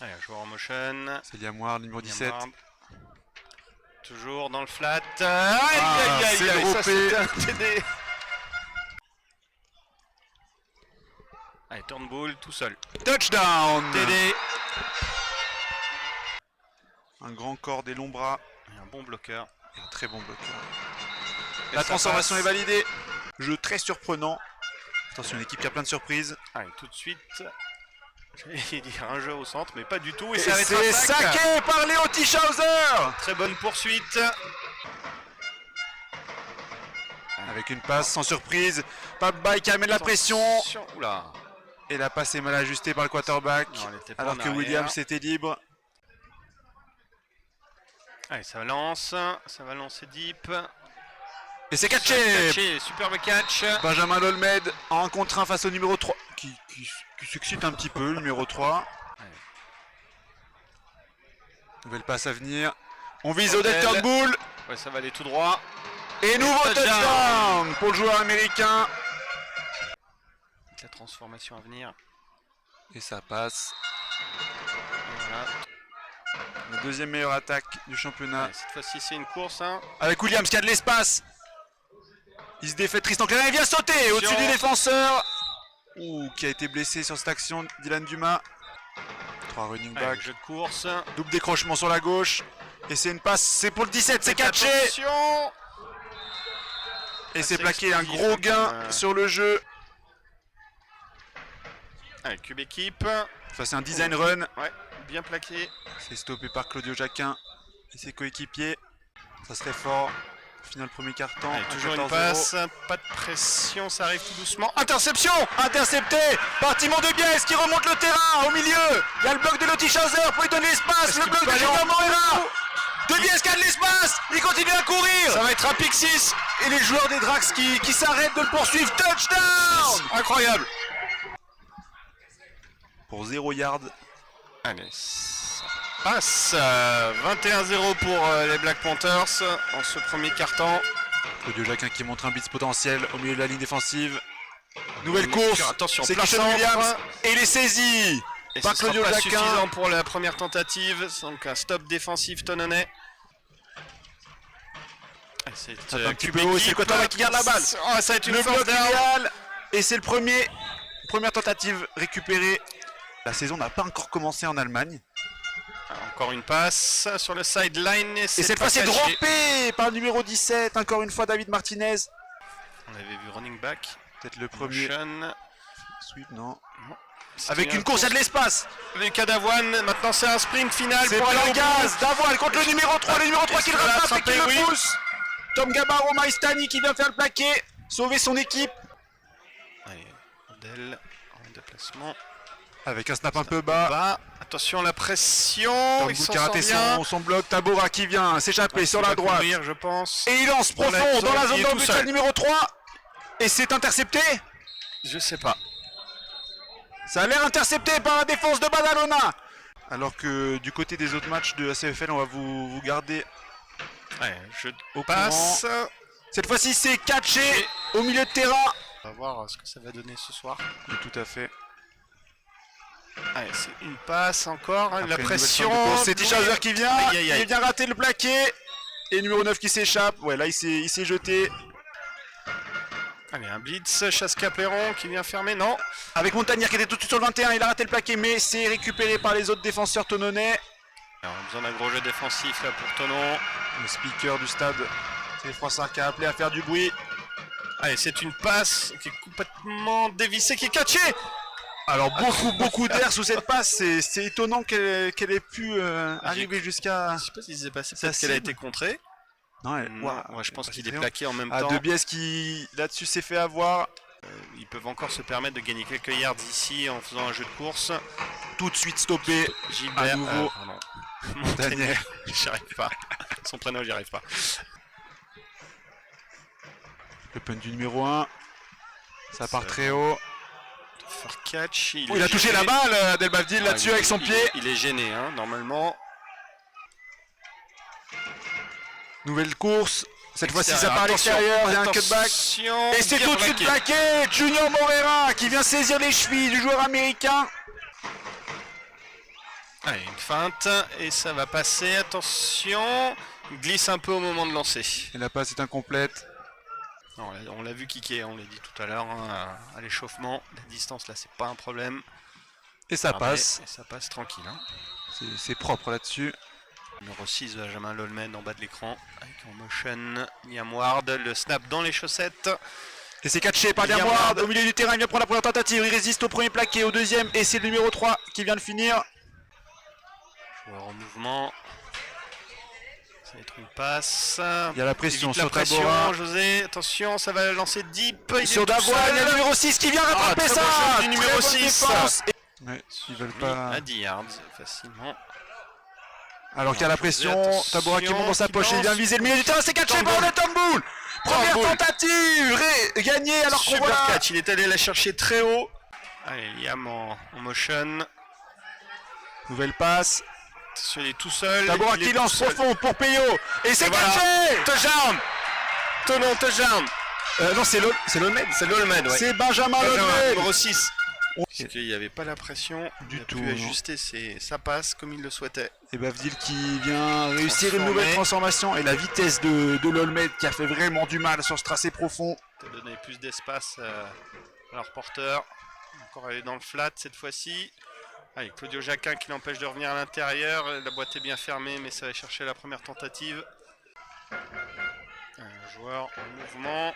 Allez, un joueur en motion. C'est Liam Ward, numéro 17. Ward. Toujours dans le flat. C'est Ça droppé. c'était un TD. Allez, turnbull tout seul. Touchdown. TD. Un grand corps, des longs bras. Et un bon bloqueur. Et un très bon bloqueur. Et La ça transformation passe. est validée. Jeu très surprenant. Attention, une équipe qui a plein de surprises. Allez, tout de suite. J'allais dire un jeu au centre, mais pas du tout. Et Et ça va être c'est un sac. saqué par Léo Tischhauser. Très bonne poursuite. Avec une passe sans surprise. Pape qui met de la pression. Attention. Oula. Et la passe est mal ajustée par le quarterback. Non, elle était pas Alors en que arrière. Williams était libre. Allez, ça va lancer deep. Et c'est catché. Catché, superbe catch. Benjamin Lolmed en 1 contre 1 face au numéro 3. Qui s'excite un petit peu, le numéro 3. Ouais. Nouvelle passe à venir. On vise Hôtel. Odell Turnbull. Ouais, ça va aller tout droit. Et nouveau touchdown pour le joueur américain. La transformation à venir. Et ça passe. Et voilà. La deuxième meilleure attaque du championnat. Ouais, cette fois-ci, c'est une course. Hein. Avec Williams qui a de l'espace. Il se défait de Tristan Klein. Il vient sauter au-dessus du défenseur. Ouh, qui a été blessé sur cette action. Dylan Dumas. 3 running Allez, back. jeu de course. Double décrochement sur la gauche. Et c'est une passe. C'est pour le 17. C'est catché. Attention. Et c'est Assez plaqué. Un explosif, gros hein, gain comme, sur le jeu. Allez, cube équipe. Enfin, c'est un design run. Ouais, bien plaqué. C'est stoppé par Claudio Jacquin et ses coéquipiers. Ça serait fort. Final premier quart-temps. Allez, toujours une 14-0. passe. Pas de pression, ça arrive tout doucement. Interception. Intercepté par Timon De Bies qui remonte le terrain au milieu. Il y a le bloc de Lotischhauser pour lui donner l'espace. Est-ce Le qu'il bloc peut de aller Junior en Moreira. De Bies qui a de l'espace. Il continue à courir. Ça va être un pick 6. Et les joueurs des Drax qui s'arrêtent de le poursuivre. Touchdown. Incroyable. Pour 0 yard. Allez, ça passe. 21-0 pour les Black Panthers en ce premier quart-temps. Claudio Jacquin qui montre un blitz potentiel au milieu de la ligne défensive. Nouvelle course. Attention, C'est plein Christian centre. Williams. Et il est saisi. Et Par ce sera Claudio pas Jacquin. suffisant pour la première tentative. Donc un stop défensif Tononnet. C'est Un petit peu haut, c'est le quarterback qui garde la balle. Oh, ça va être une Le force bloc down. idéal. Et c'est le première tentative récupérée. La saison n'a pas encore commencé en Allemagne. Encore une passe sur le sideline. Et cette fois c'est droppé par le numéro 17. Encore une fois David Martinez. On avait vu running back. Peut-être le premier. Motion. Sweep, non. C'était Avec un une course, il y a de l'espace. Lucas Davoine. Maintenant c'est un sprint final C'est pour aller plein au gaz. bout. Davoine contre le numéro 3. Le numéro 3 qui le Est-ce qu'il va rattrape et qui l'attraper? le Oui. pousse. Tom Gabaro Maestani qui vient faire le plaqué. Sauver son équipe. Allez, Odell en déplacement. Avec un snap un peu bas. Attention la pression. Tom Il Good s'en qui a raté sort bien. son bloc. Tabora qui vient s'échapper sur la droite. Courir, je pense. Et il lance Dans la profond zone, dans la il zone est d'embut tout seul. numéro 3. Et c'est intercepté. Je sais pas. Ça a l'air intercepté par la défense de Badalona. Alors que du côté des autres matchs de la CFL, on va vous garder Ouais, je au passe. courant. Cette fois-ci, c'est catché au milieu de terrain. On va voir ce que ça va donner ce soir. Oui, tout à fait. Allez, c'est une passe encore. Après la une pression. nouvelle fin de course, c'est Tischhauser qui vient. Aïe, aïe, aïe. Il vient rater le plaqué. Et numéro 9 qui s'échappe. Ouais, là, il s'est jeté. Allez, un blitz. Chaska Pléron qui vient fermer. Non. Avec Montagnière qui était tout de suite sur le 21. Il a raté le plaqué, mais c'est récupéré par les autres défenseurs tononnais. Alors, on a besoin d'un gros jeu défensif là pour Tonon. Le speaker du stade, c'est Froissart qui a appelé à faire du bruit. Allez, c'est une passe qui est complètement dévissée, qui est catchée. Alors beaucoup d'air sous cette passe, c'est étonnant qu'elle ait pu arriver jusqu'à... Je sais pas si c'est passé, Ça peut-être qu'elle a cible. été contrée. Non, Ouais, je pense qu'il est plaqué en même temps. De Bies qui là-dessus s'est fait avoir. Ils peuvent encore se permettre de gagner quelques yards ici en faisant un jeu de course. Tout de suite stoppé. Gilbert, À nouveau. pardon. Montagnière. J'y arrive pas. Son prénom, j'y arrive pas. Le punt du numéro 1. Ça part très haut. Faire catch. Il a touché la balle, Adel Bavdil, là-dessus avec son pied. Il est gêné, hein, normalement. Nouvelle course. Cette fois-ci, ça Extérieur. part à l'extérieur. Il y a un cutback. Attention, Et c'est bien tout de suite plaqué. plaqué. Junior Moreira qui vient saisir les chevilles du joueur américain. Allez, une feinte et ça va passer. Attention, il glisse un peu au moment de lancer. Et la passe est incomplète. Non, on l'a vu kicker, on l'a dit tout à l'heure, hein, à l'échauffement. La distance là, c'est pas un problème. Et ça Regardez, passe. et ça passe tranquille. Hein. C'est propre là-dessus. Numéro 6, Benjamin Lolmed en bas de l'écran. Avec en motion, Liam Ward, le snap dans les chaussettes. Et c'est catché par Liam Liam Ward Ward. au milieu du terrain. Il vient prendre la première tentative. Il résiste au premier plaqué, au deuxième. Et c'est le numéro 3 qui vient de finir. Joueur en mouvement. Ça va être une passe. Il y a la pression Évite la sur pression, Tabora. José. Attention, ça va lancer deep. Il est Sur tout Davoine, il y a le seul. numéro 6 qui vient rattraper très ça. bon jeu du Très numéro bonne 6. défense. Ouais, ils veulent Mis pas. à 10 yards, facilement. Alors qu'il y a la pression, Attention, Tabora qui monte dans sa qui poche, il vient lance. viser le milieu du terrain, c'est catché par le Tamboul. Première Tamboul. tentative, gagnée alors qu'on Super voit là. catch, il est allé la chercher très haut. Allez, Liam en motion. Nouvelle passe, Attention, il est tout seul. Tabora il est qui tout lance seul. profond pour Peyo. Et c'est Et voilà. catché. Touchdown. Tonon, touchdown. Non, c'est l'Olmed. C'est Lolmed, ouais. C'est Benjamin Benjamin, Lolmed. numéro 6. Ok. Parce qu'il n'y avait pas la pression. Du il a tout, pu non. ajuster sa passe comme il le souhaitait. Et Bavdil qui vient réussir une Transformé. nouvelle transformation. Et la vitesse de l'Olmed qui a fait vraiment du mal sur ce tracé profond. Pour donner plus d'espace à leur porteur. Encore aller dans le flat cette fois-ci. Allez, Claudio Jacquin qui l'empêche de revenir à l'intérieur. La boîte est bien fermée, mais ça va chercher la première tentative. Un joueur en mouvement.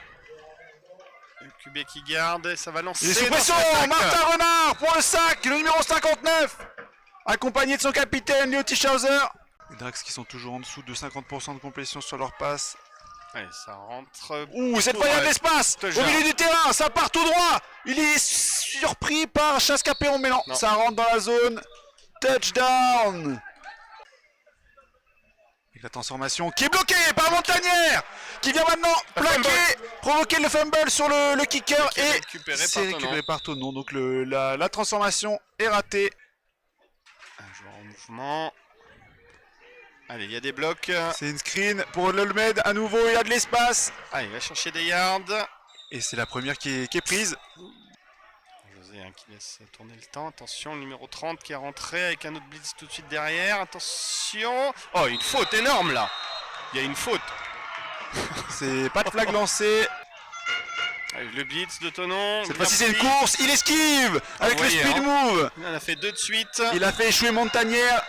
Le QB qui garde, et ça va lancer. Il est sous dans pression, cette attaque. Martin Renard pour le sac, le numéro 59, accompagné de son capitaine Léo Tischhauser. Les Drax qui sont toujours en dessous de 50% de complétion sur leur passe. Allez, ça rentre. Ouh, cette fois il y a de l'espace au Touchdown. milieu du terrain, ça part tout droit. Il est surpris par Chasse-Capéron, mais non, Non. ça rentre dans la zone. Touchdown. Avec la transformation qui est bloquée par Montagnière, qui vient maintenant provoquer le fumble sur le kicker Qui est et récupéré c'est par Tonon. récupéré par Tonon. Donc la transformation est ratée. Un joueur en mouvement. Allez, il y a des blocs. C'est une screen pour l'Olmed à nouveau, il y a de l'espace. Allez, il va chercher des yards. Et c'est la première qui est prise. José hein, qui laisse tourner le temps. Attention, le numéro 30 qui est rentré avec un autre blitz tout de suite derrière. Attention. Oh, une faute énorme là. Il y a une faute. C'est pas de flag lancée. Allez, le blitz de Tonon. Cette bien fois-ci c'est une pris. course, il esquive avec le Envoyé, speed hein. move. Il en a fait deux de suite. Il a fait échouer Montagnière.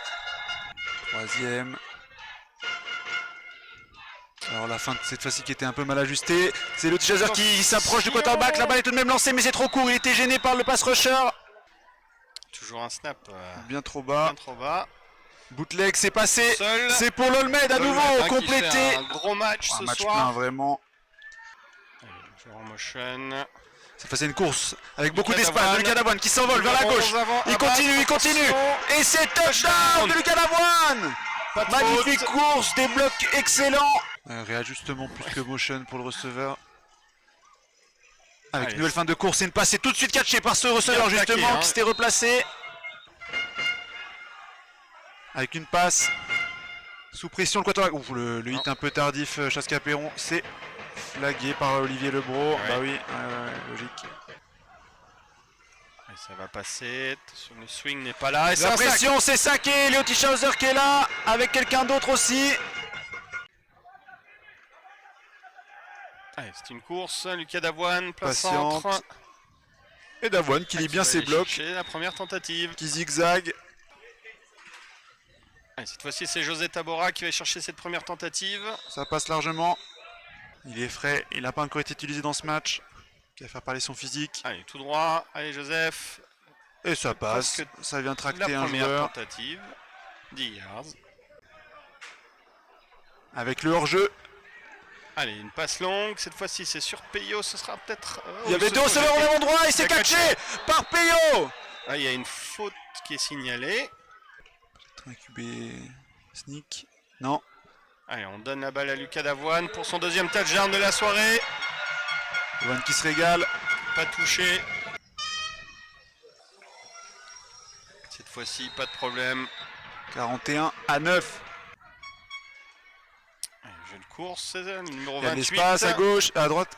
Troisième. Alors la fin de cette fois-ci qui était un peu mal ajustée. C'est le Chaser qui s'approche du quarterback. La balle est tout de même lancée mais c'est trop court. Il était gêné par le pass rusher. Toujours un snap Bien trop bas. bien trop bas. Bootleg c'est passé. Seul. C'est pour l'Olmed à nouveau Lolmed, hein, qui complété. fait un gros match Un ce match soir. plein vraiment. Allez, joueur en motion. Cette fois c'est une course avec beaucoup Lucas d'espace. Davoine. Lucas Davoine qui s'envole vers la gauche. Il continue. Et c'est touchdown de Lucas Davoine. Pas de Magnifique faute. course, des blocs excellents. Réajustement plus que motion pour le receveur. Avec Allez, une nouvelle fin de course et une passe, c'est tout de suite catché par ce receveur Bien plaqué, justement hein. qui s'était replacé. Avec une passe sous pression le quarterback. Ouf, le hit un peu tardif, Chasse-Capéron, c'est flagué par Olivier Lebro. Ouais. Bah oui, logique. Et ça va passer. Attention, le swing n'est pas là. Et c'est La un sac. pression, c'est saqué. Léo Tischhauser qui est là avec quelqu'un d'autre aussi. Allez, c'est une course. Lucas Davoine, place Patiente. centre. Et Davoine qui lit bien va ses aller blocs, chercher la première tentative. qui zigzag. Allez, cette fois-ci, c'est José Tabora qui va chercher cette première tentative. Ça passe largement. Il est frais, il n'a pas encore été utilisé dans ce match. Qui va faire parler son physique. Allez, tout droit. Allez, Joseph. Et ça passe. Presque Ça vient La tracter un première joueur. tentative. 10 yards. Avec le hors-jeu. Allez, une passe longue. Cette fois-ci, c'est sur Peyo. Ce sera peut-être. Il y avait deux receveurs au même endroit et c'est Il a catché catché. par Peyo. Ah, il y a une faute qui est signalée. Un QB sneak. Non. Allez, on donne la balle à Lucas Davoine pour son deuxième touchdown de la soirée. Davoine qui se régale. Pas touché. Cette fois-ci, pas de problème. 41-9. Allez, jeu de course, c'est le numéro Il y a de 28. l'espace à gauche, à droite.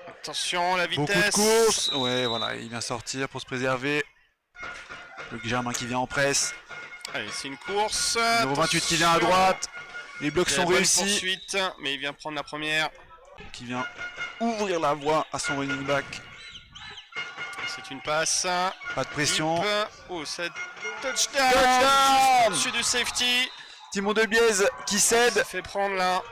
Attention, la vitesse. Beaucoup de courses. Ouais, voilà, il vient sortir pour se préserver. Le Germain qui vient en presse. Allez, c'est une course. Numéro 28 qui vient à droite. Les blocs sont Bonne réussis. poursuite, mais il vient prendre la première. Qui vient ouvrir la voie à son running back. C'est une passe. Pas de pression. Deep. Oh, c'est touchdown. Touchdown Au-dessus du safety. Timon de Bièze qui cède. Ça fait prendre là.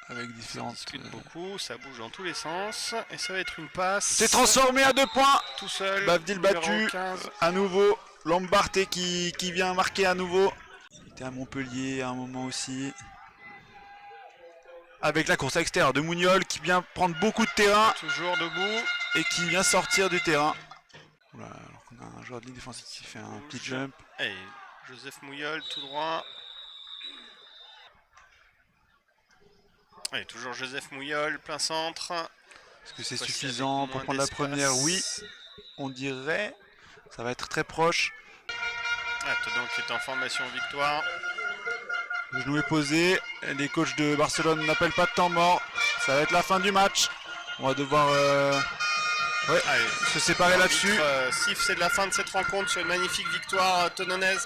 Avec Ça différentes. discute beaucoup, ça bouge dans tous les sens. Et ça va être une passe. C'est transformé à 2 points. Tout seul. Bavdil numéro battu. 15. À nouveau. Lambarté qui vient marquer à nouveau. Il était à Montpellier à un moment aussi. Avec la course à l'extérieur de Mouniol qui vient prendre beaucoup de terrain Toujours debout. et qui vient sortir du terrain. Oula, alors qu'on a un joueur de ligne défensive qui fait un petit jump. Allez, Joseph Mouyol, tout droit. Allez, toujours Joseph Mouyol, plein centre. Est-ce que c'est Voici suffisant avec pour moins prendre la d'espace. première? Oui, on dirait. Ça va être très proche. Todon qui est en formation victoire. Le genou est posé. Les coachs de Barcelone n'appellent pas de temps mort. Ça va être la fin du match. On va devoir Allez, se séparer là-dessus. Sif, c'est de la fin de cette rencontre sur une magnifique victoire tononaise